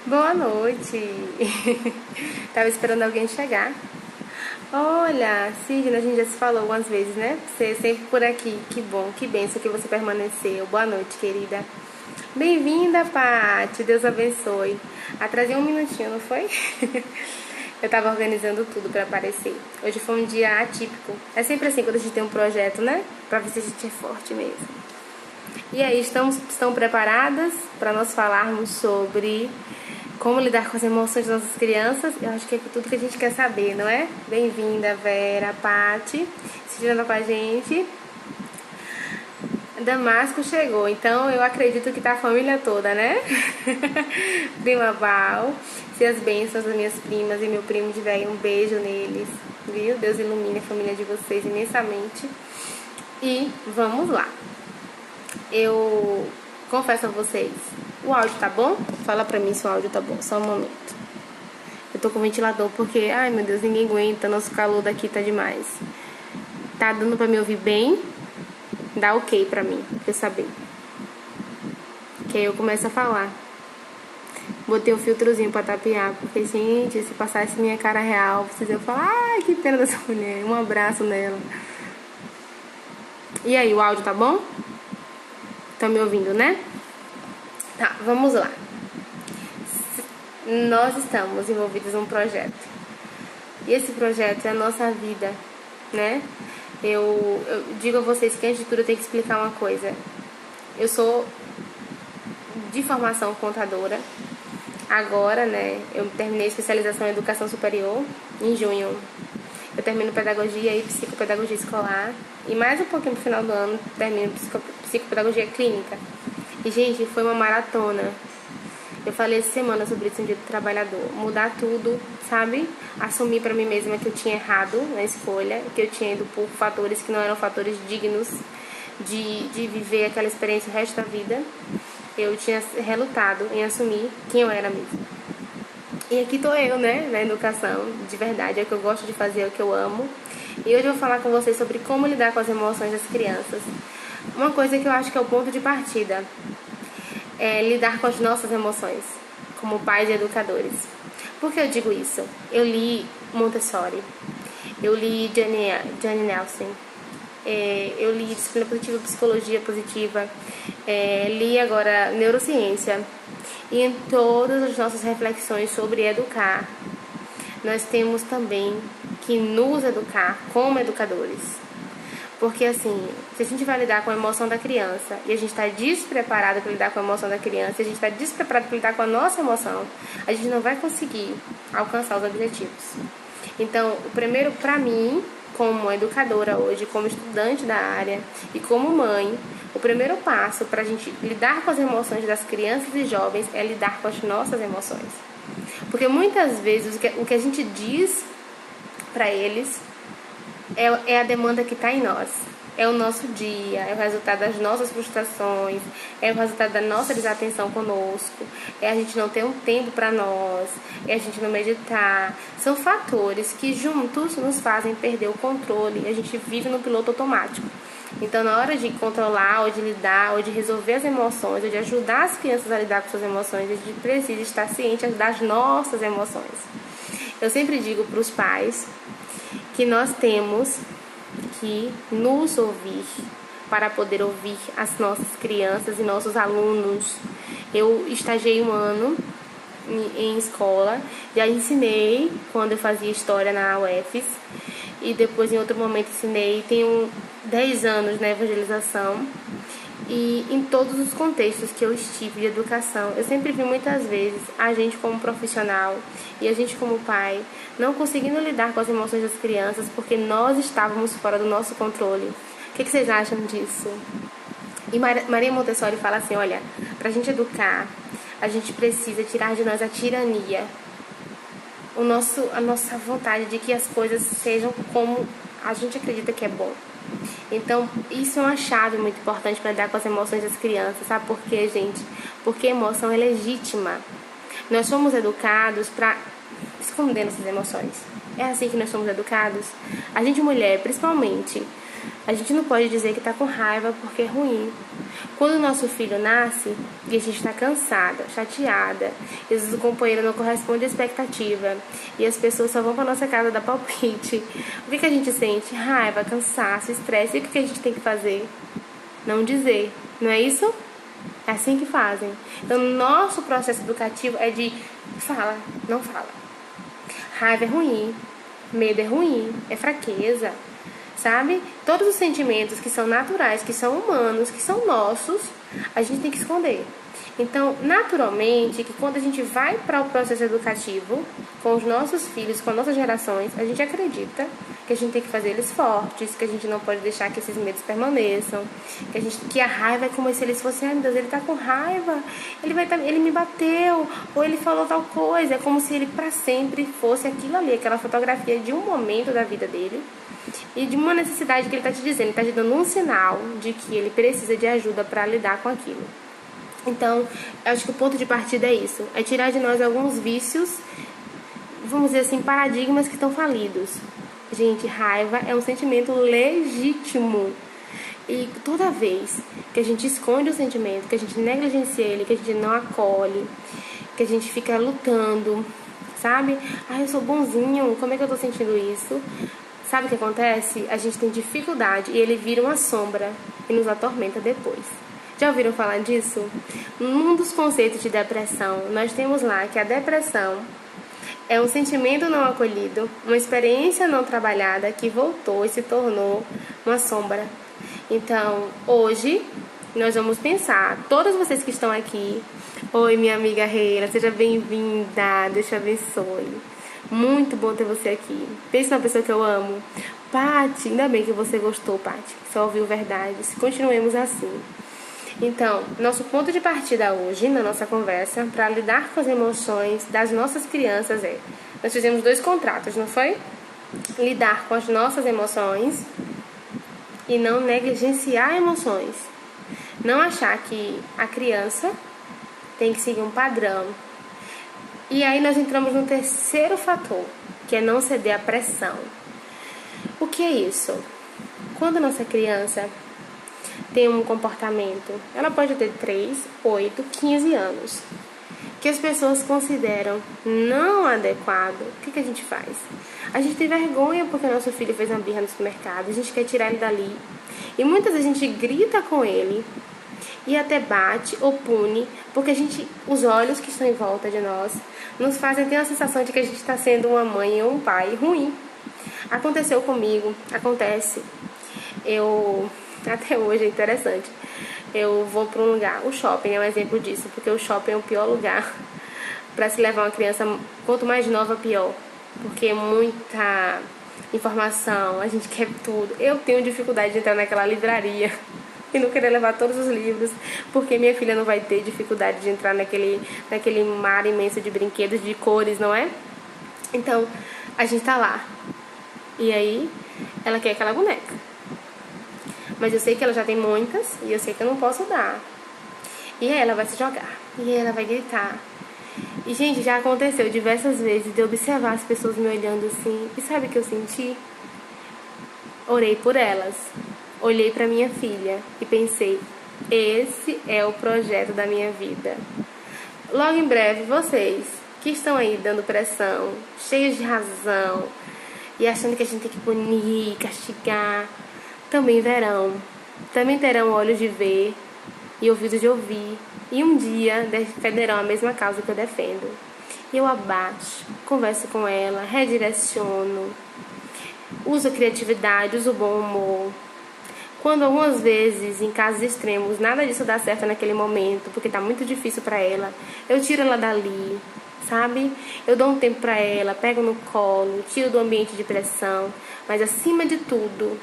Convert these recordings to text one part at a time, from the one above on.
Boa noite! Tava esperando alguém chegar. Olha, Sidney, a gente já se falou algumas vezes, né? Você é sempre por aqui. Que bom, que benção que você permaneceu. Boa noite, querida. Bem-vinda, Paty. Deus abençoe. Atrasei um minutinho, não foi? Eu tava organizando tudo pra aparecer. Hoje foi um dia atípico. É sempre assim quando a gente tem um projeto, né? Pra ver se a gente é forte mesmo. E aí, estão preparadas para nós falarmos sobre como lidar com as emoções das nossas crianças? Eu acho que é tudo que a gente quer saber, não é? Bem-vinda, Vera, Paty, se estiver com a gente. Damasco chegou, então eu acredito que tá a família toda, né? Prima Val, se as bênçãos das minhas primas e meu primo de velho, um beijo neles, viu? Deus ilumine a família de vocês imensamente. E vamos lá. Eu confesso a vocês, o áudio tá bom? Fala pra mim se o áudio tá bom, só um momento. Eu tô com o ventilador porque, ai meu Deus, ninguém aguenta, nosso calor daqui tá demais. Tá dando pra me ouvir bem? Dá ok pra mim, pra eu saber. Que aí eu começo a falar. Botei um filtrozinho pra tapear, porque, gente, se passasse minha cara real, vocês iam falar, ai, que pena dessa mulher, um abraço nela. E aí, o áudio tá bom? Tá me ouvindo, né? Tá, vamos lá. Nós estamos envolvidos num projeto. E esse projeto é a nossa vida, né? Eu digo a vocês que antes de tudo eu tenho que explicar uma coisa. Eu sou de formação contadora. Agora, né, eu terminei a especialização em educação superior em junho. Eu termino pedagogia e psicopedagogia escolar. E mais um pouquinho pro final do ano termino psicopedagogia clínica. E, gente, foi uma maratona. Eu falei essa semana sobre isso no Dia do Trabalhador. Mudar tudo, sabe? Assumir pra mim mesma que eu tinha errado na escolha, que eu tinha ido por fatores que não eram fatores dignos de viver aquela experiência o resto da vida. Eu tinha relutado em assumir quem eu era mesmo. E aqui tô eu, né? Na educação, de verdade. É o que eu gosto de fazer, é o que eu amo. E hoje eu vou falar com vocês sobre como lidar com as emoções das crianças. Uma coisa que eu acho que é o ponto de partida é lidar com as nossas emoções, como pais e educadores. Por que eu digo isso? Eu li Montessori, eu li Jane Nelson, eu li Disciplina Positiva, Psicologia Positiva, li agora Neurociência. E em todas as nossas reflexões sobre educar, nós temos também que nos educar como educadores. Porque assim, se a gente vai lidar com a emoção da criança e a gente está despreparado para lidar com a emoção da criança, e a gente está despreparado para lidar com a nossa emoção, a gente não vai conseguir alcançar os objetivos. Então, o primeiro, para mim, como educadora hoje, como estudante da área e como mãe, o primeiro passo para a gente lidar com as emoções das crianças e jovens é lidar com as nossas emoções. Porque muitas vezes o que a gente diz para eles é a demanda que está em nós. É o nosso dia, é o resultado das nossas frustrações, é o resultado da nossa desatenção conosco, é a gente não ter um tempo para nós, é a gente não meditar. São fatores que juntos nos fazem perder o controle e a gente vive no piloto automático. Então, na hora de controlar, ou de lidar, ou de resolver as emoções, ou de ajudar as crianças a lidar com suas emoções, a gente precisa estar ciente das nossas emoções. Eu sempre digo para os pais que nós temos que nos ouvir para poder ouvir as nossas crianças e nossos alunos. Eu estagiei um ano em escola, já ensinei quando eu fazia história na UFES e depois em outro momento ensinei, tenho 10 anos na evangelização. E em todos os contextos que eu estive de educação, eu sempre vi muitas vezes a gente como profissional e a gente como pai não conseguindo lidar com as emoções das crianças porque nós estávamos fora do nosso controle. O que vocês acham disso? E Maria Montessori fala assim, olha, pra gente educar, a gente precisa tirar de nós a tirania, a nossa vontade de que as coisas sejam como a gente acredita que é bom. Então, isso é uma chave muito importante para lidar com as emoções das crianças. Sabe por quê, gente? Porque a emoção é legítima. Nós somos educados para esconder nossas emoções. É assim que nós somos educados. A gente, mulher, principalmente, a gente não pode dizer que está com raiva porque é ruim. Quando o nosso filho nasce e a gente está cansada, chateada, e às vezes o companheiro não corresponde à expectativa e as pessoas só vão para nossa casa dar palpite, o que a gente sente? Raiva, cansaço, estresse. E o que a gente tem que fazer? Não dizer, não é isso? É assim que fazem. Então, nosso processo educativo é de fala, não fala. Raiva é ruim, medo é ruim, é fraqueza, sabe? Todos os sentimentos que são naturais, que são humanos, que são nossos, a gente tem que esconder. Então, naturalmente, que quando a gente vai para o processo educativo com os nossos filhos, com as nossas gerações, a gente acredita que a gente tem que fazer eles fortes, que a gente não pode deixar que esses medos permaneçam, que a raiva é como se eles fossem, ai meu Deus, ele tá com raiva, ele me bateu, ou ele falou tal coisa, é como se ele para sempre fosse aquilo ali, aquela fotografia de um momento da vida dele e de uma necessidade que ele está te dizendo, ele está te dando um sinal de que ele precisa de ajuda para lidar com aquilo. Então, eu acho que o ponto de partida é isso, é tirar de nós alguns vícios, vamos dizer assim, paradigmas que estão falidos. Gente, raiva é um sentimento legítimo. E toda vez que a gente esconde o sentimento, que a gente negligencia ele, que a gente não acolhe, que a gente fica lutando, sabe? Eu sou bonzinho, como é que eu tô sentindo isso? Sabe o que acontece? A gente tem dificuldade e ele vira uma sombra e nos atormenta depois. Já ouviram falar disso? Num dos conceitos de depressão, nós temos lá que a depressão é um sentimento não acolhido, uma experiência não trabalhada que voltou e se tornou uma sombra. Então, hoje, nós vamos pensar, todas vocês que estão aqui, oi minha amiga Reira, seja bem-vinda, Deus te abençoe. Muito bom ter você aqui. Pense numa pessoa que eu amo. Paty, ainda bem que você gostou, Paty, só ouviu verdade. Continuemos assim. Então, nosso ponto de partida hoje, na nossa conversa, para lidar com as emoções das nossas crianças nós fizemos 2 contratos, não foi? Lidar com as nossas emoções e não negligenciar emoções. Não achar que a criança tem que seguir um padrão. E aí nós entramos no terceiro fator, que é não ceder à pressão. O que é isso? Quando a nossa criança tem um comportamento, ela pode ter 3, 8, 15 anos, que as pessoas consideram não adequado, o que a gente faz? A gente tem vergonha porque o nosso filho fez uma birra no supermercado, a gente quer tirar ele dali, e muitas vezes a gente grita com ele, e até bate ou pune, porque os olhos que estão em volta de nós, nos fazem ter a sensação de que a gente está sendo uma mãe ou um pai ruim. Aconteceu comigo, acontece, até hoje é interessante. Eu vou para um lugar, o shopping é um exemplo disso, porque o shopping é o pior lugar para se levar uma criança, quanto mais nova, pior, porque é muita informação, a gente quer tudo. Eu tenho dificuldade de entrar naquela livraria e não querer levar todos os livros, porque minha filha não vai ter dificuldade de entrar naquele mar imenso de brinquedos, de cores, não é? Então, a gente tá lá, e aí ela quer aquela boneca. Mas eu sei que ela já tem muitas e eu sei que eu não posso dar. E aí ela vai se jogar. E aí ela vai gritar. E, gente, já aconteceu diversas vezes de eu observar as pessoas me olhando assim. E sabe o que eu senti? Orei por elas. Olhei pra minha filha e pensei, esse é o projeto da minha vida. Logo em breve, vocês que estão aí dando pressão, cheios de razão e achando que a gente tem que punir, castigar, também terão olhos de ver e ouvidos de ouvir, e um dia defenderão a mesma causa que eu defendo. E eu abaixo, converso com ela, redireciono, uso a criatividade, uso o bom humor. Quando algumas vezes, em casos extremos, nada disso dá certo naquele momento, porque tá muito difícil pra ela, eu tiro ela dali, sabe? Eu dou um tempo pra ela, pego no colo, tiro do ambiente de pressão, mas acima de tudo,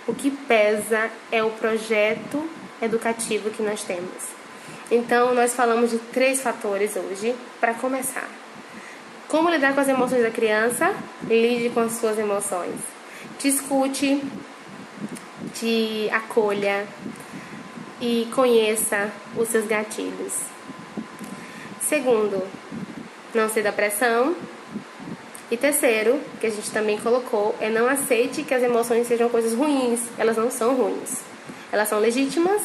o que pesa é o projeto educativo que nós temos. Então, nós falamos de 3 fatores hoje para começar. Como lidar com as emoções da criança? Lide com as suas emoções. te escute, te acolha e conheça os seus gatilhos. Segundo, não ceda à pressão. E terceiro, que a gente também colocou, é não aceite que as emoções sejam coisas ruins. Elas não são ruins. Elas são legítimas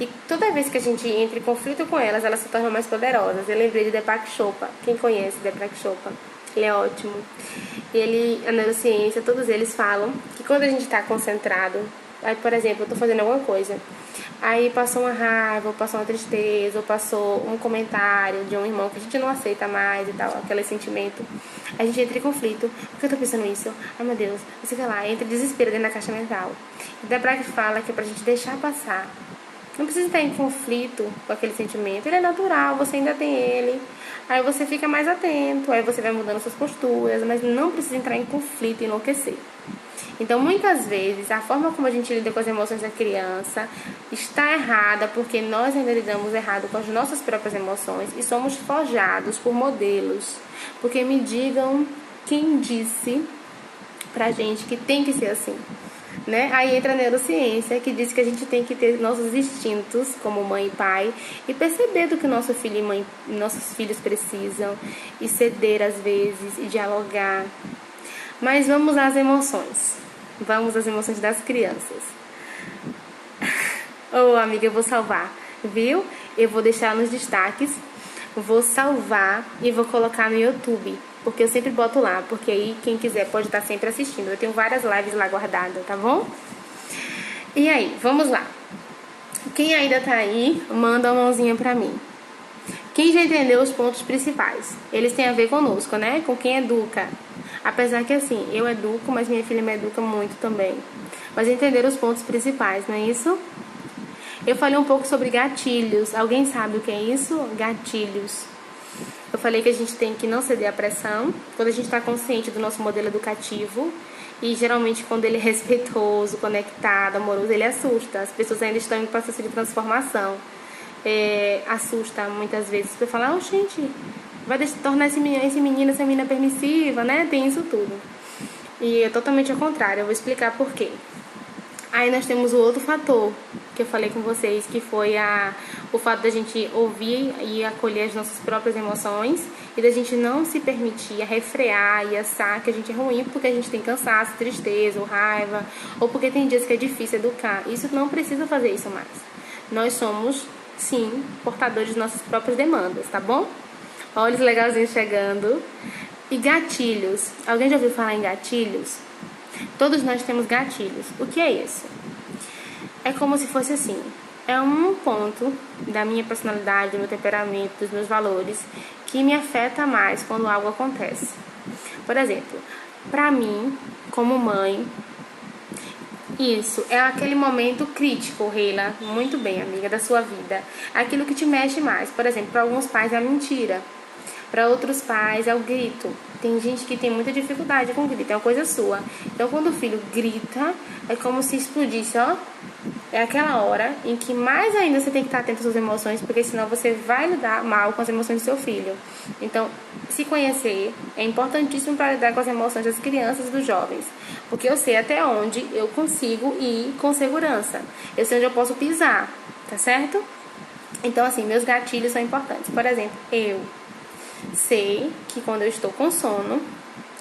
e toda vez que a gente entra em conflito com elas, elas se tornam mais poderosas. Eu lembrei de Deepak Chopra. Quem conhece Deepak Chopra? Ele é ótimo. A neurociência, todos eles falam que quando a gente está concentrado, aí, por exemplo, eu estou fazendo alguma coisa, aí passou uma raiva, ou passou uma tristeza, ou passou um comentário de um irmão que a gente não aceita mais e tal, aquele sentimento, a gente entra em conflito. Por que eu tô pensando isso? Ai meu Deus, você vai lá, entra em desespero dentro da caixa mental. E Deepak fala que é pra gente deixar passar. Não precisa estar em conflito com aquele sentimento, ele é natural, você ainda tem ele. Aí você fica mais atento, aí você vai mudando suas posturas, mas não precisa entrar em conflito e enlouquecer. Então, muitas vezes, a forma como a gente lida com as emoções da criança está errada porque nós ainda lidamos errado com as nossas próprias emoções e somos forjados por modelos. Porque me digam quem disse pra gente que tem que ser assim, né? Aí entra a neurociência, que diz que a gente tem que ter nossos instintos como mãe e pai e perceber do que nossos filhos precisam e ceder às vezes e dialogar. Mas vamos às emoções. Vamos às emoções das crianças. Ô, amiga, eu vou salvar, viu? Eu vou deixar nos destaques, vou salvar e vou colocar no YouTube, porque eu sempre boto lá, porque aí quem quiser pode estar sempre assistindo. Eu tenho várias lives lá guardadas, tá bom? E aí, vamos lá. Quem ainda tá aí, manda uma mãozinha pra mim. Quem já entendeu os pontos principais? Eles têm a ver conosco, né? Com quem educa. Apesar que assim, eu educo, mas minha filha me educa muito também. Mas entender os pontos principais, não é isso? Eu falei um pouco sobre gatilhos. Alguém sabe o que é isso? Gatilhos. Eu falei que a gente tem que não ceder à pressão quando a gente está consciente do nosso modelo educativo. E geralmente quando ele é respeitoso, conectado, amoroso, ele assusta. As pessoas ainda estão em processo de transformação. Assusta muitas vezes. Você fala, gente, vai tornar essa menina permissiva, né? Tem isso tudo. E é totalmente ao contrário, eu vou explicar por quê. Aí nós temos o outro fator que eu falei com vocês, que foi o fato da gente ouvir e acolher as nossas próprias emoções e da gente não se permitir refrear e assar que a gente é ruim porque a gente tem cansaço, tristeza ou raiva, ou porque tem dias que é difícil educar. Isso não precisa fazer isso mais. Nós somos, sim, portadores de nossas próprias demandas, tá bom? Olha os legalzinhos chegando. E gatilhos. Alguém já ouviu falar em gatilhos? Todos nós temos gatilhos. O que é isso? É como se fosse assim. É um ponto da minha personalidade, do meu temperamento, dos meus valores que me afeta mais quando algo acontece. Por exemplo, pra mim, como mãe, isso é aquele momento crítico, Reila, muito bem, amiga, da sua vida. Aquilo que te mexe mais. Por exemplo, para alguns pais é a mentira. Para outros pais é o grito. Tem gente que tem muita dificuldade com grito, é uma coisa sua. Então, quando o filho grita, é como se explodisse, ó. É aquela hora em que mais ainda você tem que estar atento às suas emoções, porque senão você vai lidar mal com as emoções do seu filho. Então, se conhecer é importantíssimo para lidar com as emoções das crianças e dos jovens. Porque eu sei até onde eu consigo ir com segurança. Eu sei onde eu posso pisar, tá certo? Então, assim, meus gatilhos são importantes. Por exemplo, eu sei que quando eu estou com sono,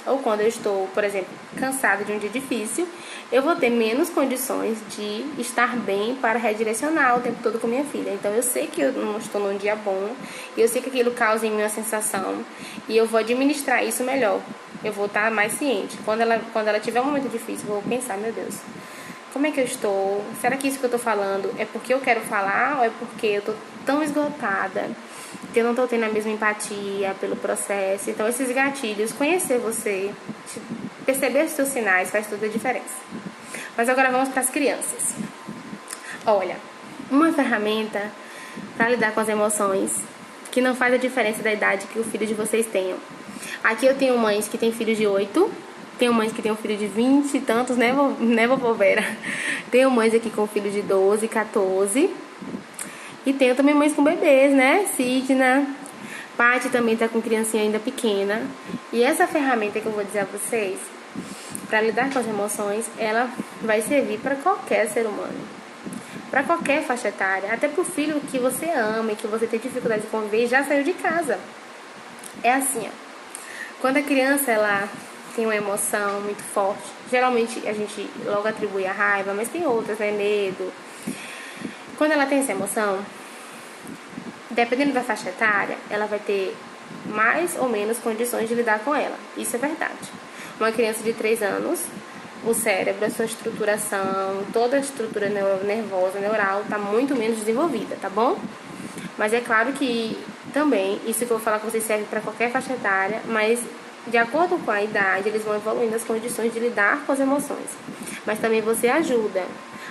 ou quando eu estou, por exemplo, cansada de um dia difícil, eu vou ter menos condições de estar bem para redirecionar o tempo todo com minha filha. Então eu sei que eu não estou num dia bom, e eu sei que aquilo causa em mim uma sensação, e eu vou administrar isso melhor. Eu vou estar mais ciente. Quando ela tiver um momento difícil, eu vou pensar, meu Deus, como é que eu estou? Será que isso que eu estou falando é porque eu quero falar ou é porque eu estou tão esgotada que eu não estou tendo a mesma empatia pelo processo? Então, esses gatilhos, conhecer você, perceber os seus sinais, faz toda a diferença. Mas agora vamos para as crianças. Olha, uma ferramenta para lidar com as emoções que não faz a diferença da idade que o filho de vocês tenham. Aqui eu tenho mães que têm filhos de 8, tenho mães que têm um filho de 20 e tantos, né, vovó Vera? Tenho mães aqui com filho de 12, 14. E tenho também mães com bebês, né? Sidna, Paty também tá com criancinha ainda pequena. E essa ferramenta que eu vou dizer a vocês para lidar com as emoções, ela vai servir para qualquer ser humano, para qualquer faixa etária, até para o filho que você ama e que você tem dificuldade de conviver e já saiu de casa. É assim, ó. Quando a criança ela tem uma emoção muito forte, geralmente a gente logo atribui a raiva, mas tem outras, né? Medo. Quando ela tem essa emoção, dependendo da faixa etária, ela vai ter mais ou menos condições de lidar com ela. Isso é verdade. Uma criança de 3 anos, o cérebro, a sua estruturação, toda a estrutura nervosa, neural, está muito menos desenvolvida, tá bom? Mas é claro que também, isso que eu vou falar com vocês serve para qualquer faixa etária, mas de acordo com a idade, eles vão evoluindo as condições de lidar com as emoções. Mas também você ajuda.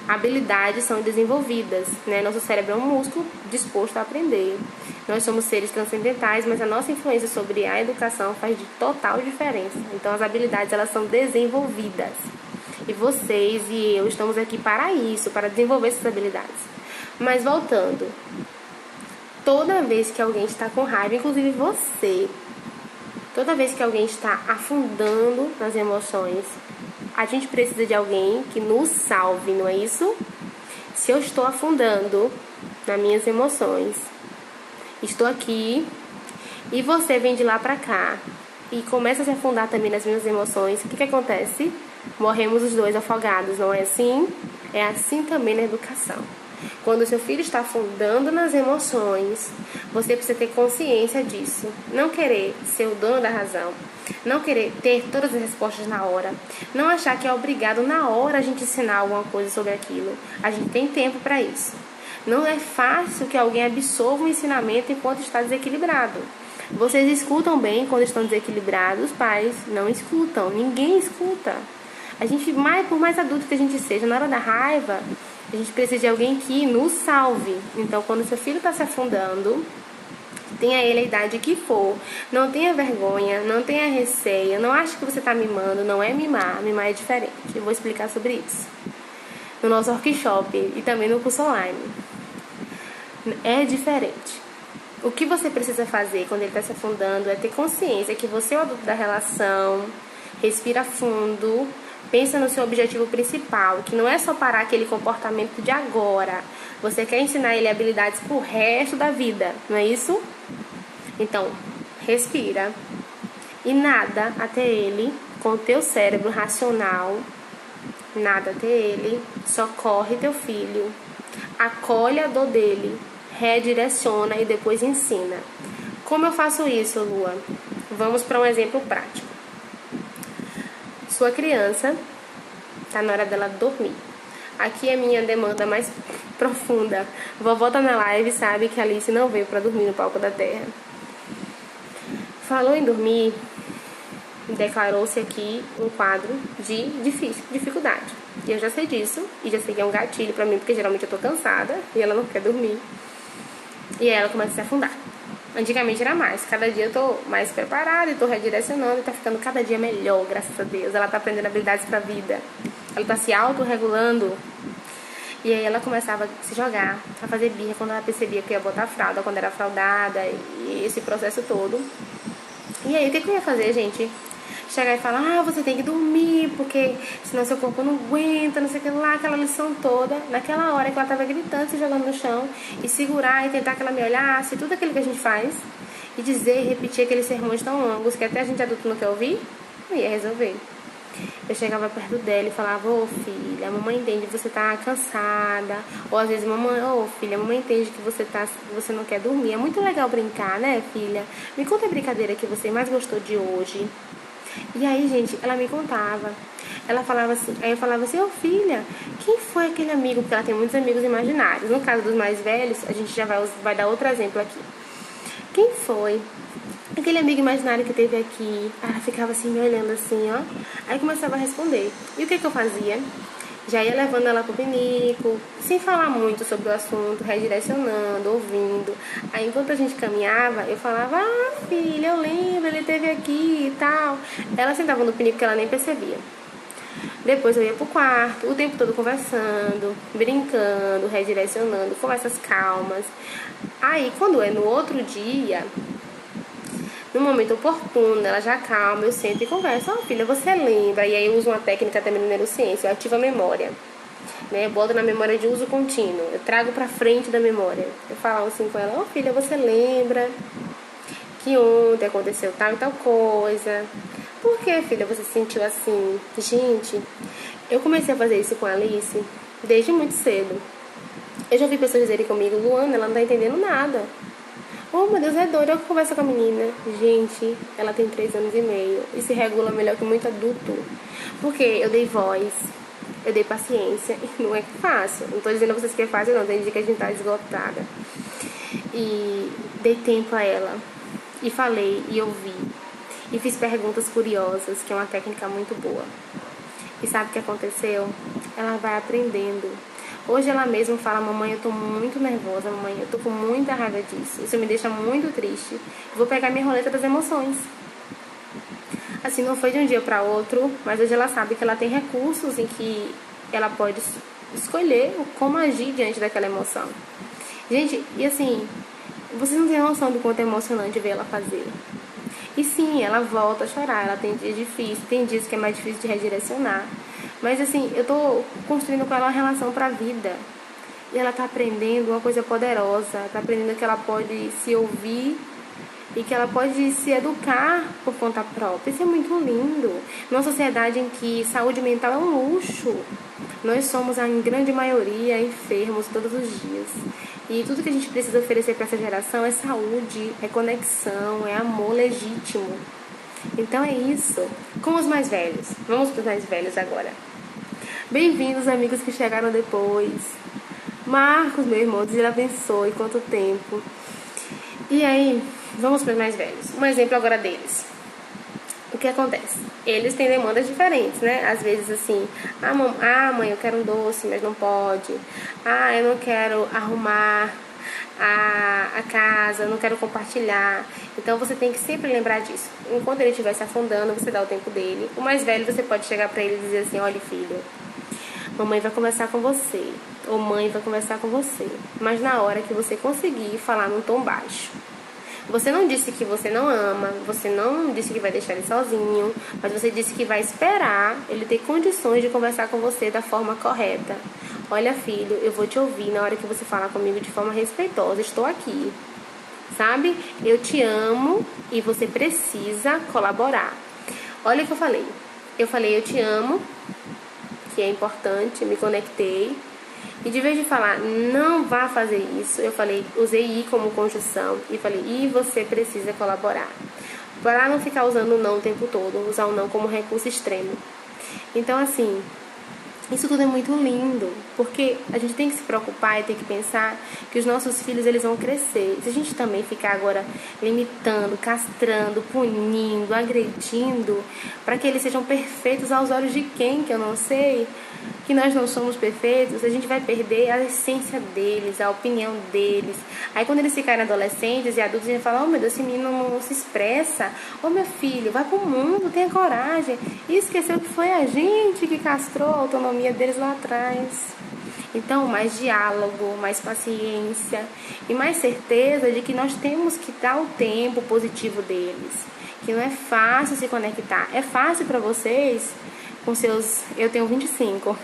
Habilidades são desenvolvidas, né? Nosso cérebro é um músculo disposto a aprender. Nós somos seres transcendentais, mas a nossa influência sobre a educação faz de total diferença. Então as habilidades elas são desenvolvidas. E vocês e eu estamos aqui para isso, para desenvolver essas habilidades. Mas voltando, toda vez que alguém está com raiva, inclusive você, toda vez que alguém está afundando nas emoções, a gente precisa de alguém que nos salve, não é isso? Se eu estou afundando nas minhas emoções, estou aqui e você vem de lá pra cá e começa a se afundar também nas minhas emoções, o que acontece? Morremos os dois afogados, não é assim? É assim também na educação. Quando o seu filho está afundando nas emoções, você precisa ter consciência disso. Não querer ser o dono da razão. Não querer ter todas as respostas na hora. Não achar que é obrigado na hora a gente ensinar alguma coisa sobre aquilo. A gente tem tempo para isso. Não é fácil que alguém absorva um ensinamento enquanto está desequilibrado. Vocês escutam bem quando estão desequilibrados, os pais não escutam. Ninguém escuta. A gente, por mais adulto que a gente seja, na hora da raiva, a gente precisa de alguém que nos salve. Então, quando seu filho está se afundando, tenha ele a idade que for, não tenha vergonha, não tenha receio, não ache que você está mimando, não é mimar, mimar é diferente. Eu vou explicar sobre isso no nosso workshop e também no curso online. É diferente. O que você precisa fazer quando ele está se afundando é ter consciência que você é o adulto da relação, respira fundo, pensa no seu objetivo principal, que não é só parar aquele comportamento de agora. Você quer ensinar ele habilidades pro resto da vida, não é isso? Então, respira e nada até ele com o teu cérebro racional. Nada até ele, socorre teu filho, acolhe a dor dele, redireciona e depois ensina. Como eu faço isso, Lua? Vamos para um exemplo prático. Sua criança tá na hora dela dormir. Aqui é a minha demanda mais profunda. Vovó tá na live, sabe que a Alice não veio para dormir no palco da terra. Falou em dormir, declarou-se aqui um quadro de dificuldade. E eu já sei disso, e já sei que é um gatilho pra mim, porque geralmente eu tô cansada e ela não quer dormir. E aí ela começa a se afundar. Antigamente era mais, cada dia eu tô mais preparada e tô redirecionando e tá ficando cada dia melhor, graças a Deus. Ela tá aprendendo habilidades pra vida, ela tá se autorregulando. E aí ela começava a se jogar, a fazer birra quando ela percebia que ia botar fralda, quando era fraldada, e esse processo todo. E aí o que eu ia fazer, gente? Chegar e falar, você tem que dormir, porque senão seu corpo não aguenta, não sei o que lá, aquela lição toda. Naquela hora que ela tava gritando, se jogando no chão, e segurar e tentar que ela me olhasse, tudo aquilo que a gente faz, e dizer, repetir aqueles sermões tão longos que até a gente adulto não quer ouvir, não ia resolver. Eu chegava perto dela e falava, ô filha, a mamãe entende que você tá cansada. Ou às vezes, mamãe, ô filha, a mamãe entende que você não quer dormir. É muito legal brincar, né, filha? Me conta a brincadeira que você mais gostou de hoje. E aí, gente, ela me contava. Ela falava assim, aí eu falava assim, ô filha, quem foi aquele amigo? Porque ela tem muitos amigos imaginários. No caso dos mais velhos, a gente já vai dar outro exemplo aqui. Quem foi aquele amigo imaginário que teve aqui? Ela ficava assim, me olhando assim, ó. Aí começava a responder. E o que eu fazia? Já ia levando ela pro pinico, sem falar muito sobre o assunto, redirecionando, ouvindo. Aí enquanto a gente caminhava, eu falava, filha, eu lembro, ele esteve aqui e tal. Ela sentava no pinico que ela nem percebia. Depois eu ia pro quarto, o tempo todo conversando, brincando, redirecionando, conversas calmas. Aí quando é no outro dia, No momento oportuno, ela já calma, eu sento e converso. Filha, você lembra? E aí eu uso uma técnica também no neurociência, eu ativo a memória. Né? Eu boto na memória de uso contínuo. Eu trago pra frente da memória. Eu falo assim com ela, filha, você lembra que ontem aconteceu tal e tal coisa? Por que, filha, você se sentiu assim? Gente, eu comecei a fazer isso com a Alice desde muito cedo. Eu já ouvi pessoas dizerem comigo, Luana, ela não tá entendendo nada. Oh, meu Deus, é doida, eu converso com a menina. Gente, ela tem 3 anos e meio e se regula melhor que muito adulto. Porque eu dei voz, eu dei paciência. Não é fácil. Não tô dizendo a vocês que é fácil, não. Tem dia que a gente tá esgotada. E dei tempo a ela. E falei, e ouvi. E fiz perguntas curiosas, que é uma técnica muito boa. E sabe o que aconteceu? Ela vai aprendendo. Hoje ela mesma fala, mamãe, eu tô muito nervosa, mamãe, eu tô com muita raiva disso. Isso me deixa muito triste. Vou pegar minha roleta das emoções. Assim, não foi de um dia para outro, mas hoje ela sabe que ela tem recursos em que ela pode escolher como agir diante daquela emoção. Gente, e assim, vocês não têm noção do quanto é emocionante ver ela fazer. E sim, ela volta a chorar, ela tem dias difíceis, tem dias que é mais difícil de redirecionar. Mas assim, eu tô construindo com ela uma relação pra vida. E ela tá aprendendo uma coisa poderosa, tá aprendendo que ela pode se ouvir e que ela pode se educar por conta própria. Isso é muito lindo. Numa sociedade em que saúde mental é um luxo, nós somos, a grande maioria, enfermos todos os dias. E tudo que a gente precisa oferecer para essa geração é saúde, é conexão, é amor legítimo. Então é isso. Com os mais velhos. Vamos para os mais velhos agora. Bem-vindos, amigos que chegaram depois. Marcos, meu irmão, Deus lhe abençoe. Quanto tempo. E aí, vamos para os mais velhos. Um exemplo agora deles. O que acontece? Eles têm demandas diferentes, né? Às vezes assim, mãe, eu quero um doce, mas não pode. Eu não quero arrumar a casa, não quero compartilhar. Então você tem que sempre lembrar disso. Enquanto ele estiver se afundando, você dá o tempo dele. O mais velho, você pode chegar pra ele e dizer assim, olha, filho, mamãe vai conversar com você, ou mãe vai conversar com você, mas na hora que você conseguir falar num tom baixo. Você não disse que você não ama, você não disse que vai deixar ele sozinho, mas você disse que vai esperar ele ter condições de conversar com você da forma correta. Olha, filho, eu vou te ouvir na hora que você falar comigo de forma respeitosa, estou aqui, sabe? Eu te amo e você precisa colaborar. Olha o que eu falei. Eu falei, eu te amo, que é importante, me conectei. E de vez de falar, não vá fazer isso, eu falei, usei I como conjunção e falei, e você precisa colaborar. Para não ficar usando o não o tempo todo, usar o não como recurso extremo. Então, assim, isso tudo é muito lindo, porque a gente tem que se preocupar e tem que pensar que os nossos filhos, eles vão crescer. Se a gente também ficar agora limitando, castrando, punindo, agredindo, para que eles sejam perfeitos aos olhos de quem, que eu não sei, que nós não somos perfeitos, a gente vai perder a essência deles, a opinião deles. Aí quando eles ficarem adolescentes e adultos, a gente fala, oh meu Deus, esse menino não se expressa. Oh meu filho, vai pro mundo, tenha coragem. E esqueceu que foi a gente que castrou a autonomia deles lá atrás. Então, mais diálogo, mais paciência e mais certeza de que nós temos que dar o tempo positivo deles. Que não é fácil se conectar. É fácil para vocês, com seus... Eu tenho 25.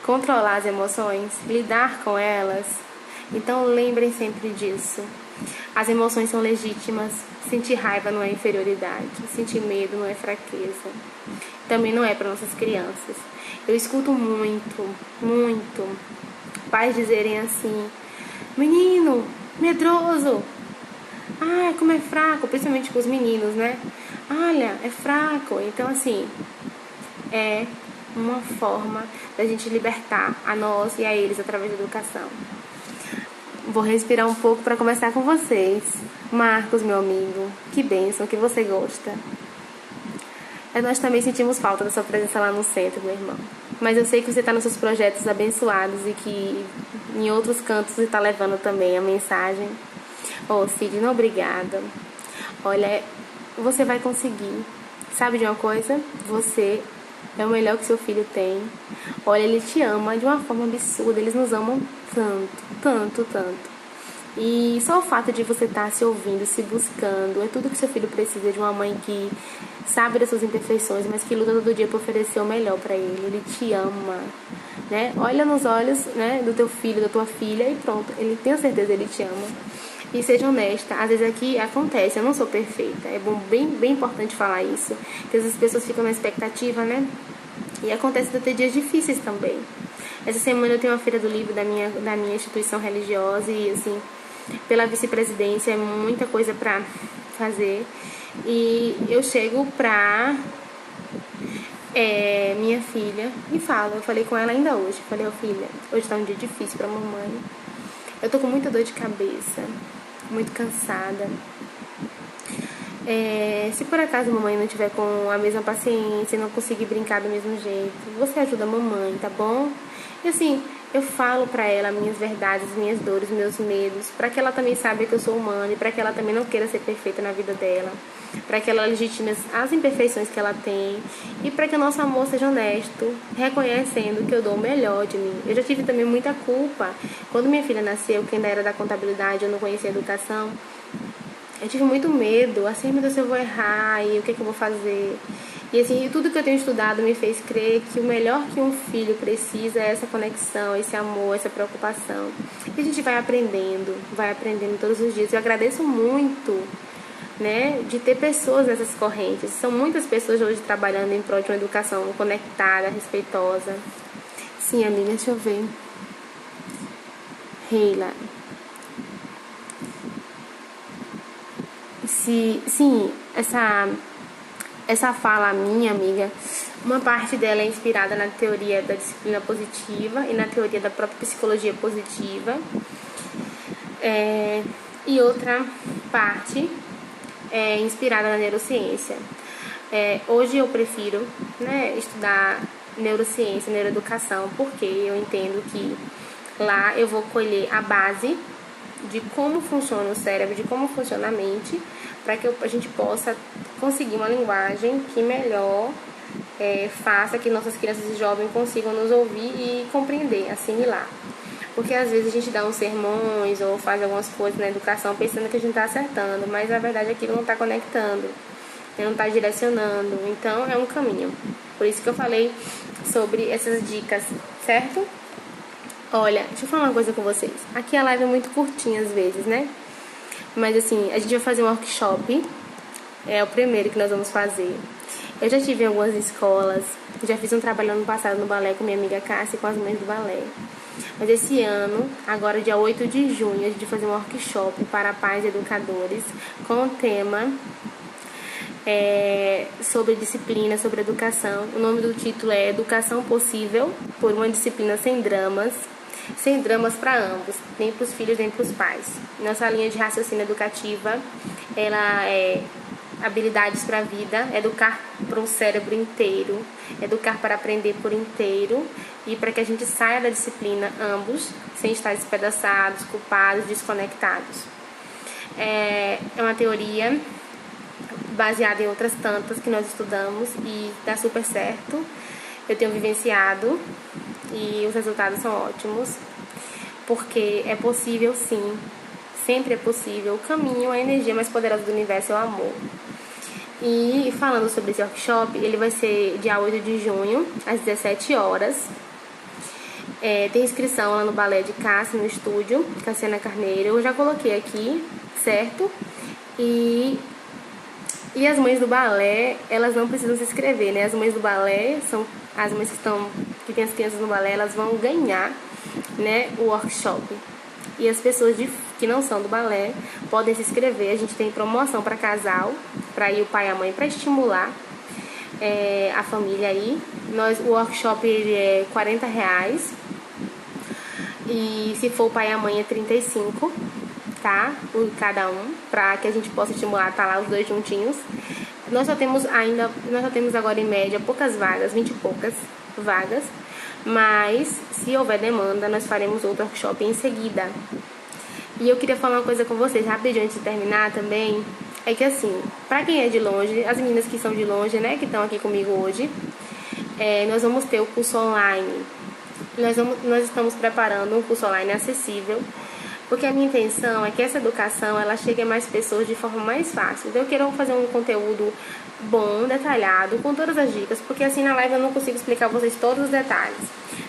Controlar as emoções, lidar com elas. Então, lembrem sempre disso. As emoções são legítimas. Sentir raiva não é inferioridade. Sentir medo não é fraqueza. Também não é para nossas crianças. Eu escuto muito pais dizerem assim, menino, medroso, ai, como é fraco, principalmente com os meninos, né? Olha, é fraco. Então, assim, é uma forma da gente libertar a nós e a eles através da educação. Vou respirar um pouco para começar com vocês. Marcos, meu amigo, que bênção, que você gosta. Nós também sentimos falta da sua presença lá no centro, meu irmão. Mas eu sei que você está nos seus projetos abençoados e que em outros cantos você está levando também a mensagem. Sidney, obrigada. Olha, você vai conseguir. Sabe de uma coisa? Você é o melhor que seu filho tem. Olha, ele te ama de uma forma absurda. Eles nos amam tanto. E só o fato de você estar se ouvindo, se buscando, é tudo que seu filho precisa, de uma mãe que sabe das suas imperfeições, mas que luta todo dia para oferecer o melhor para ele. Ele te ama, né? Olha nos olhos, né, do teu filho, da tua filha e pronto. Ele tem a certeza, ele te ama. E seja honesta. Às vezes aqui acontece, eu não sou perfeita. É bom, bem importante falar isso. Porque às vezes as pessoas ficam na expectativa, né? E acontece de ter dias difíceis também. Essa semana eu tenho uma feira do livro da minha instituição religiosa e, assim, pela vice-presidência é muita coisa pra fazer. E eu chego pra minha filha e falo, eu falei com ela ainda hoje. Falei, ó, filha, hoje tá um dia difícil pra mamãe. Eu tô com muita dor de cabeça, muito cansada. Se por acaso a mamãe não tiver com a mesma paciência e não conseguir brincar do mesmo jeito, você ajuda a mamãe, tá bom? E assim, eu falo pra ela minhas verdades, minhas dores, meus medos, pra que ela também saiba que eu sou humana e pra que ela também não queira ser perfeita na vida dela, pra que ela legitime as imperfeições que ela tem e pra que o nosso amor seja honesto, reconhecendo que eu dou o melhor de mim. Eu já tive também muita culpa. Quando minha filha nasceu, que ainda era da contabilidade, eu não conhecia educação, eu tive muito medo, assim, meu Deus, eu vou errar e o que é que eu vou fazer? E assim, tudo que eu tenho estudado me fez crer que o melhor que um filho precisa é essa conexão, esse amor, essa preocupação. E a gente vai aprendendo todos os dias. Eu agradeço muito, né, de ter pessoas nessas correntes. São muitas pessoas hoje trabalhando em prol de uma educação conectada, respeitosa. Sim, amiga, deixa eu ver. Reila. Sim, essa fala minha, amiga, uma parte dela é inspirada na teoria da disciplina positiva e na teoria da própria psicologia positiva. E outra parte é inspirada na neurociência. Hoje eu prefiro, né, estudar neurociência, neuroeducação, porque eu entendo que lá eu vou colher a base de como funciona o cérebro, de como funciona a mente, para que a gente possa conseguir uma linguagem que melhor faça que nossas crianças e jovens consigam nos ouvir e compreender, assimilar. Porque às vezes a gente dá uns sermões ou faz algumas coisas na educação pensando que a gente está acertando, mas na verdade aquilo não está conectando, não está direcionando. Então é um caminho. Por isso que eu falei sobre essas dicas, certo? Olha, deixa eu falar uma coisa com vocês. Aqui a live é muito curtinha às vezes, né? Mas assim, a gente vai fazer um workshop. É o primeiro que nós vamos fazer. Eu já tive em algumas escolas. Já fiz um trabalho ano passado no balé com minha amiga Cássia e com as mães do balé. Mas esse ano, agora dia 8 de junho, a gente vai fazer um workshop para pais e educadores com o tema sobre disciplina, sobre educação. O nome do título é Educação Possível por uma disciplina sem dramas para ambos, nem para os filhos nem para os pais. Nossa linha de raciocínio educativa, ela é habilidades para a vida, educar para o cérebro inteiro, educar para aprender por inteiro e para que a gente saia da disciplina ambos, sem estar despedaçados, culpados, desconectados. É uma teoria baseada em outras tantas que nós estudamos e dá super certo. Eu tenho vivenciado e os resultados são ótimos, porque é possível sim, sempre é possível. O caminho, a energia mais poderosa do universo é o amor. E falando sobre esse workshop, ele vai ser dia 8 de junho, às 17 horas. Tem inscrição lá no Balé de Cássia, no estúdio, Cassiana Carneiro. Eu já coloquei aqui, certo? E as mães do balé, elas não precisam se inscrever, né? As mães do balé são as mães que têm as crianças no balé, elas vão ganhar, né, o workshop. E as pessoas que não são do balé podem se inscrever. A gente tem promoção para casal, para ir o pai e a mãe, para estimular a família aí. O workshop ele é R$40. E se for o pai e a mãe é 35, tá? Por cada um, para que a gente possa estimular, tá lá os dois juntinhos. Nós só temos agora em média poucas vagas, 20 e poucas vagas, mas se houver demanda, nós faremos outro workshop em seguida. E eu queria falar uma coisa com vocês rapidinho antes de terminar também, é que assim, pra quem é de longe, as meninas que são de longe, né, que estão aqui comigo hoje, nós vamos ter o curso online. Nós estamos preparando um curso online acessível, Porque a minha intenção é que essa educação ela chegue a mais pessoas de forma mais fácil. Então eu quero fazer um conteúdo bom, detalhado, com todas as dicas, porque assim na live eu não consigo explicar a vocês todos os detalhes.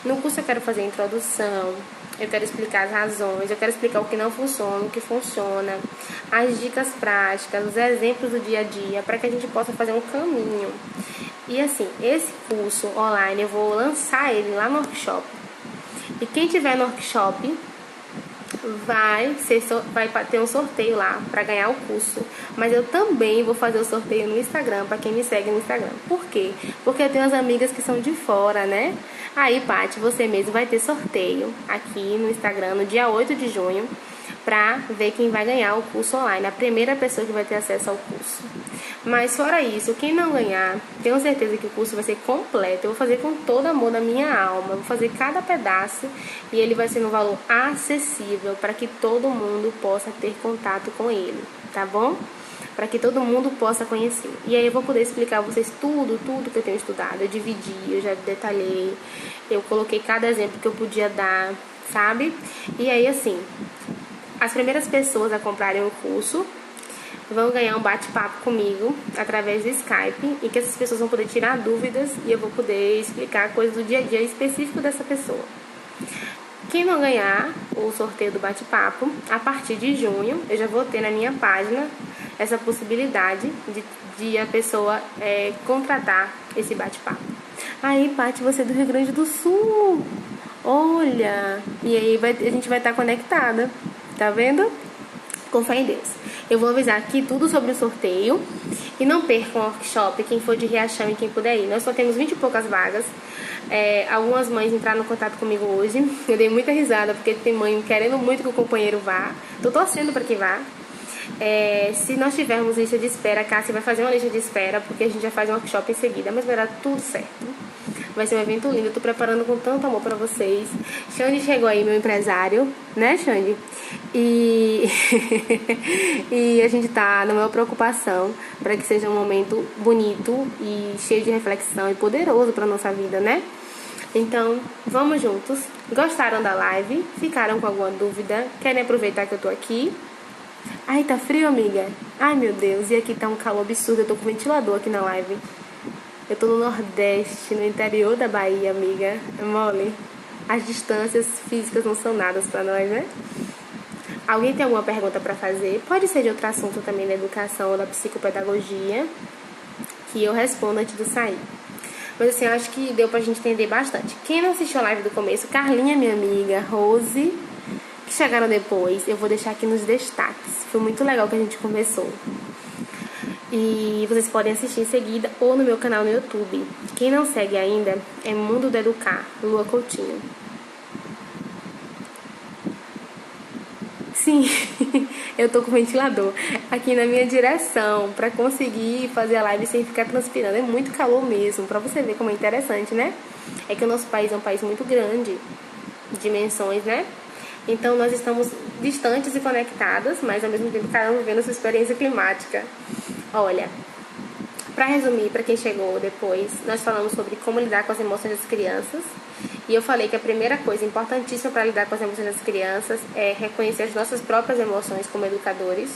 No curso eu quero fazer a introdução, eu quero explicar as razões, eu quero explicar o que não funciona, o que funciona, as dicas práticas, os exemplos do dia a dia, para que a gente possa fazer um caminho. E assim, esse curso online eu vou lançar ele lá no workshop. E quem tiver no workshop vai ter um sorteio lá para ganhar o curso. Mas eu também vou fazer o sorteio no Instagram, para quem me segue no Instagram. Por quê? Porque eu tenho as amigas que são de fora, né? Aí, Paty, você mesmo vai ter sorteio aqui no Instagram no dia 8 de junho para ver quem vai ganhar o curso online, a primeira pessoa que vai ter acesso ao curso. Mas fora isso, quem não ganhar, tenho certeza que o curso vai ser completo. Eu vou fazer com todo amor da minha alma, vou fazer cada pedaço e ele vai ser no valor acessível para que todo mundo possa ter contato com ele, tá bom? Para que todo mundo possa conhecer. E aí eu vou poder explicar a vocês tudo que eu tenho estudado. Eu dividi, eu já detalhei, eu coloquei cada exemplo que eu podia dar, sabe? E aí assim, as primeiras pessoas a comprarem o curso vão ganhar um bate-papo comigo através do Skype, e que essas pessoas vão poder tirar dúvidas e eu vou poder explicar coisas do dia a dia específico dessa pessoa. Quem não ganhar o sorteio do bate-papo, a partir de junho eu já vou ter na minha página essa possibilidade de a pessoa contratar esse bate-papo. Aí, Paty, você é do Rio Grande do Sul, olha, e aí a gente vai estar conectada, tá vendo? Com fé em Deus. Eu vou avisar aqui tudo sobre o sorteio. E não percam o workshop, quem for de Riachão e quem puder ir. Nós só temos 20 e poucas vagas. Algumas mães entraram em contato comigo hoje. Eu dei muita risada, porque tem mãe querendo muito que o companheiro vá. Tô torcendo para que vá. Se nós tivermos lista de espera, a Cássia vai fazer uma lista de espera, porque a gente já faz um workshop em seguida. Mas vai dar tudo certo. Vai ser um evento lindo, eu tô preparando com tanto amor pra vocês. Xande chegou aí, meu empresário, né, Xande? E e a gente tá na maior preocupação para que seja um momento bonito e cheio de reflexão e poderoso pra nossa vida, né? Então, vamos juntos. Gostaram da live? Ficaram com alguma dúvida? Querem aproveitar que eu tô aqui? Ai, tá frio, amiga? Ai, meu Deus, e aqui tá um calor absurdo, eu tô com ventilador aqui na live. Eu tô no Nordeste, no interior da Bahia, amiga. É mole. As distâncias físicas não são nada pra nós, né? Alguém tem alguma pergunta pra fazer? Pode ser de outro assunto também, da educação ou da psicopedagogia, que eu respondo antes de sair. Mas assim, eu acho que deu pra gente entender bastante. Quem não assistiu a live do começo, Carlinha, minha amiga, Rose, que chegaram depois, eu vou deixar aqui nos destaques. Foi muito legal que a gente conversou. E vocês podem assistir em seguida ou no meu canal no YouTube. Quem não segue ainda é Mundo do Educar, Lua Coutinho. Sim, eu tô com o ventilador aqui na minha direção pra conseguir fazer a live sem ficar transpirando. É muito calor mesmo, pra você ver como é interessante, né? É que o nosso país é um país muito grande, dimensões, né? Então nós estamos distantes e conectadas, mas ao mesmo tempo cada um vivendo sua experiência climática. Olha, para resumir, para quem chegou depois, nós falamos sobre como lidar com as emoções das crianças. E eu falei que a primeira coisa importantíssima para lidar com as emoções das crianças é reconhecer as nossas próprias emoções como educadores.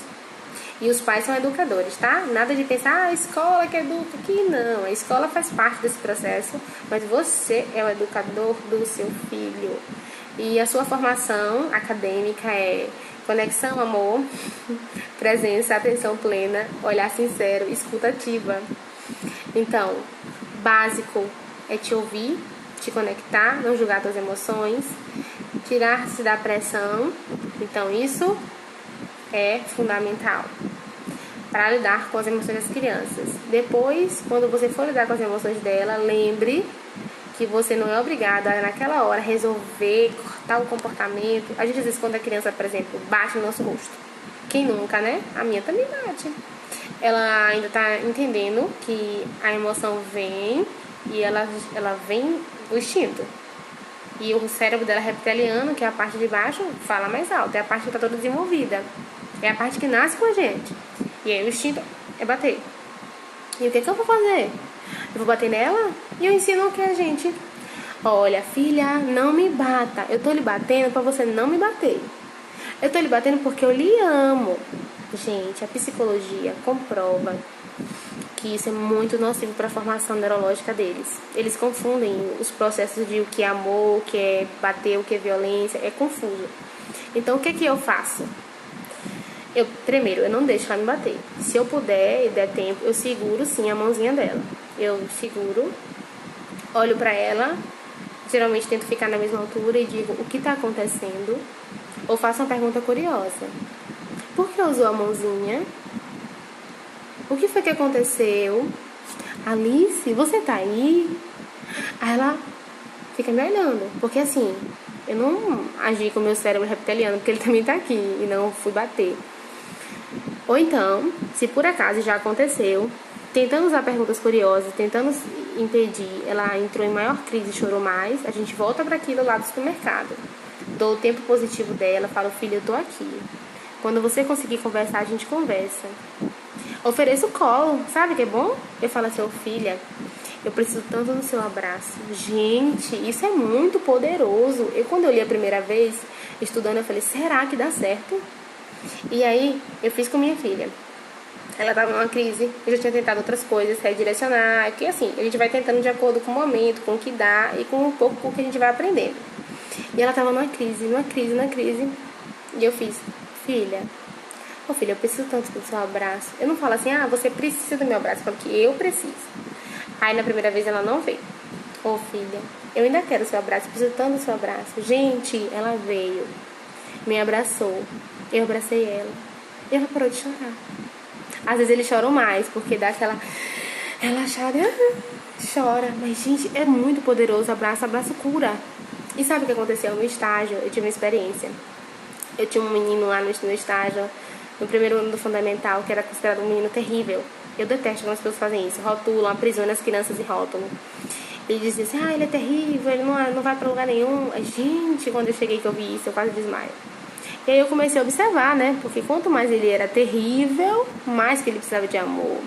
E os pais são educadores, tá? Nada de pensar, a escola que educa, que não. A escola faz parte desse processo, mas você é o educador do seu filho. E a sua formação acadêmica é conexão, amor, presença, atenção plena, olhar sincero, escuta ativa. Então, básico é te ouvir, te conectar, não julgar suas emoções, tirar-se da pressão. Então, isso é fundamental para lidar com as emoções das crianças. Depois, quando você for lidar com as emoções dela, lembre que você não é obrigado a, naquela hora, resolver, cortar o comportamento. A gente, às vezes, quando a criança, por exemplo, bate no nosso rosto. Quem nunca, né? A minha também bate. Ela ainda tá entendendo que a emoção vem e ela vem do instinto. E o cérebro dela reptiliano, que é a parte de baixo, fala mais alto. É a parte que tá toda desenvolvida. É a parte que nasce com a gente. E aí o instinto é bater. E o que eu vou fazer? Eu vou bater nela? E eu ensino o que, gente? Olha, filha, não me bata. Eu tô lhe batendo pra você não me bater. Eu tô lhe batendo porque eu lhe amo. Gente, a psicologia comprova que isso é muito nocivo para a formação neurológica deles. Eles confundem os processos de o que é amor, o que é bater, o que é violência, é confuso. Então, o que é que eu faço? Primeiro, eu não deixo ela me bater. Se eu puder e der tempo, eu seguro sim a mãozinha dela. Eu seguro, olho pra ela, geralmente tento ficar na mesma altura e digo o que tá acontecendo, ou faço uma pergunta curiosa. Por que usou a mãozinha? O que foi que aconteceu? Alice, você tá aí? Aí ela fica me olhando, porque assim, eu não agi com o meu cérebro reptiliano, porque ele também tá aqui e não fui bater. Ou então, se por acaso já aconteceu, tentando usar perguntas curiosas, tentando impedir, ela entrou em maior crise e chorou mais, a gente volta para aquilo lá do supermercado. Dou o tempo positivo dela, falo, filha, eu tô aqui. Quando você conseguir conversar, a gente conversa. Ofereço colo, sabe que é bom? Eu falo assim, filha, eu preciso tanto do seu abraço. Gente, isso é muito poderoso. Quando eu li a primeira vez, estudando, eu falei, será que dá certo? E aí, eu fiz com minha filha. Ela estava numa crise, eu já tinha tentado outras coisas, redirecionar, que assim, a gente vai tentando de acordo com o momento, com o que dá e com um pouco com o que a gente vai aprendendo. E ela estava numa crise. E eu fiz, filha, filha, eu preciso tanto do seu abraço. Eu não falo assim, você precisa do meu abraço, eu falo que eu preciso. Aí na primeira vez ela não veio. Filha, eu ainda quero o seu abraço, preciso tanto do seu abraço. Gente, ela veio, me abraçou, eu abracei ela e ela parou de chorar. Às vezes eles choram mais, porque dá aquela relaxada, chora. Mas, gente, é muito poderoso. Abraço cura. E sabe o que aconteceu no estágio? Eu tive uma experiência. Eu tinha um menino lá no estágio, no primeiro ano do fundamental, que era considerado um menino terrível. Eu detesto quando as pessoas fazem isso. Rotulam, aprisionam as crianças e rótulam. Ele dizia assim, ele é terrível, ele não vai pra lugar nenhum. Gente, quando eu cheguei que eu vi isso, eu quase desmaio. E aí eu comecei a observar, né? Porque quanto mais ele era terrível, mais que ele precisava de amor.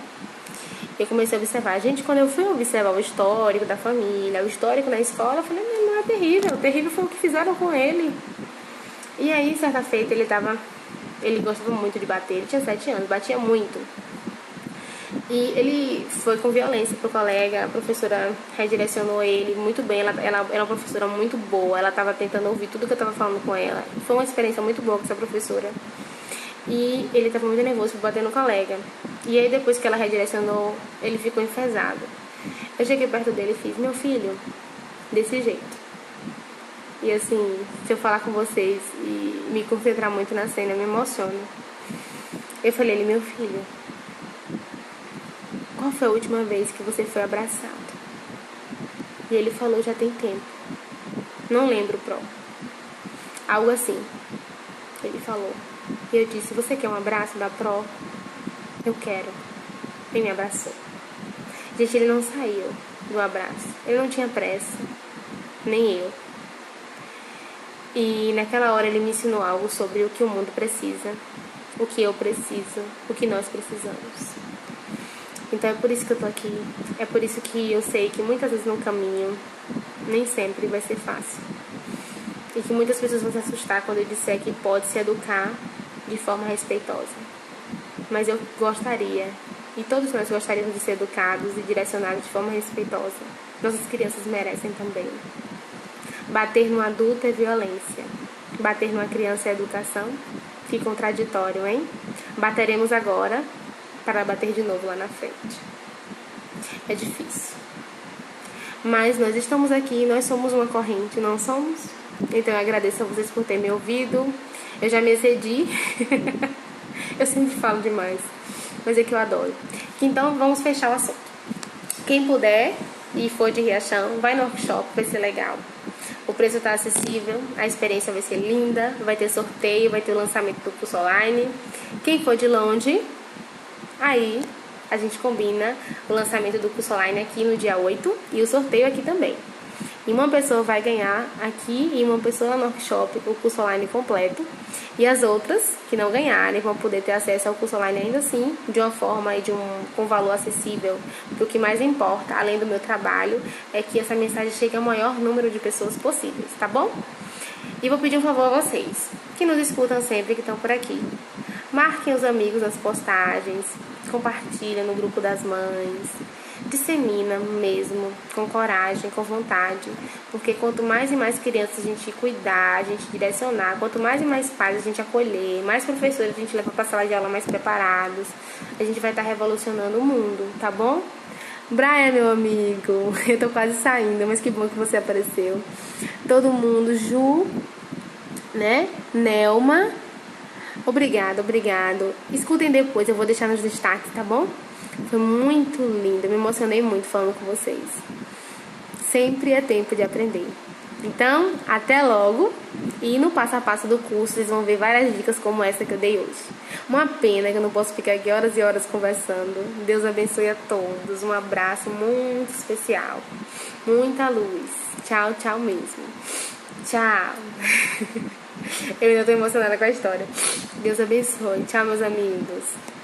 Eu comecei a observar. Gente, quando eu fui observar o histórico da família, o histórico na escola, eu falei, não é terrível. O terrível foi o que fizeram com ele. E aí, certa feita, ele gostava muito de bater. Ele tinha 7 anos, batia muito. E ele foi com violência pro colega, a professora redirecionou ele muito bem, ela era uma professora muito boa, ela estava tentando ouvir tudo que eu estava falando com ela. Foi uma experiência muito boa com essa professora. E ele estava muito nervoso por bater no colega. E aí depois que ela redirecionou, ele ficou enfesado. Eu cheguei perto dele e fiz, meu filho, desse jeito. E assim, se eu falar com vocês e me concentrar muito na cena, eu me emociono. Eu falei, meu filho, qual foi a última vez que você foi abraçado? E ele falou, já tem tempo. Não lembro, Pro. Algo assim. Ele falou. E eu disse, você quer um abraço da Pro? Eu quero. Ele me abraçou. Gente, ele não saiu do abraço. Ele não tinha pressa. Nem eu. E naquela hora ele me ensinou algo sobre o que o mundo precisa. O que eu preciso. O que nós precisamos. Então é por isso que eu tô aqui. É por isso que eu sei que muitas vezes no caminho nem sempre vai ser fácil. E que muitas pessoas vão se assustar quando eu disser que pode se educar de forma respeitosa. Mas eu gostaria, e todos nós gostaríamos de ser educados e direcionados de forma respeitosa. Nossas crianças merecem também. Bater no adulto é violência. Bater numa criança é educação? Que contraditório, hein? Bateremos agora para bater de novo lá na frente. É difícil. Mas nós estamos aqui, nós somos uma corrente, não somos? Então eu agradeço a vocês por terem me ouvido. Eu já me excedi. Eu sempre falo demais. Mas é que eu adoro. Então vamos fechar o assunto. Quem puder e for de Riachão, vai no workshop, vai ser legal. O preço está acessível, a experiência vai ser linda, vai ter sorteio, vai ter o lançamento do curso online. Quem for de longe, aí a gente combina o lançamento do curso online aqui no dia 8 e o sorteio aqui também. E uma pessoa vai ganhar aqui e uma pessoa no workshop o curso online completo. E as outras que não ganharem vão poder ter acesso ao curso online ainda assim, de uma forma e com valor acessível. Porque o que mais importa, além do meu trabalho, é que essa mensagem chegue ao maior número de pessoas possíveis, tá bom? E vou pedir um favor a vocês. que nos escutam sempre, que estão por aqui. Marquem os amigos nas postagens, compartilha no grupo das mães, dissemina mesmo, com coragem, com vontade, porque quanto mais e mais crianças a gente cuidar, a gente direcionar, quanto mais e mais pais a gente acolher, mais professores a gente leva para a sala de aula mais preparados, a gente vai estar revolucionando o mundo, tá bom? Brian, meu amigo, eu tô quase saindo, mas que bom que você apareceu. Todo mundo, Ju, né? Nelma, obrigado. Escutem depois, eu vou deixar nos destaques, tá bom? Foi muito lindo, eu me emocionei muito falando com vocês. Sempre é tempo de aprender. Então, até logo. E no passo a passo do curso, vocês vão ver várias dicas como essa que eu dei hoje. Uma pena que eu não posso ficar aqui horas e horas conversando. Deus abençoe a todos. Um abraço muito especial. Muita luz. Tchau, tchau mesmo. Tchau. Eu ainda tô emocionada com a história. Deus abençoe. Tchau, meus amigos.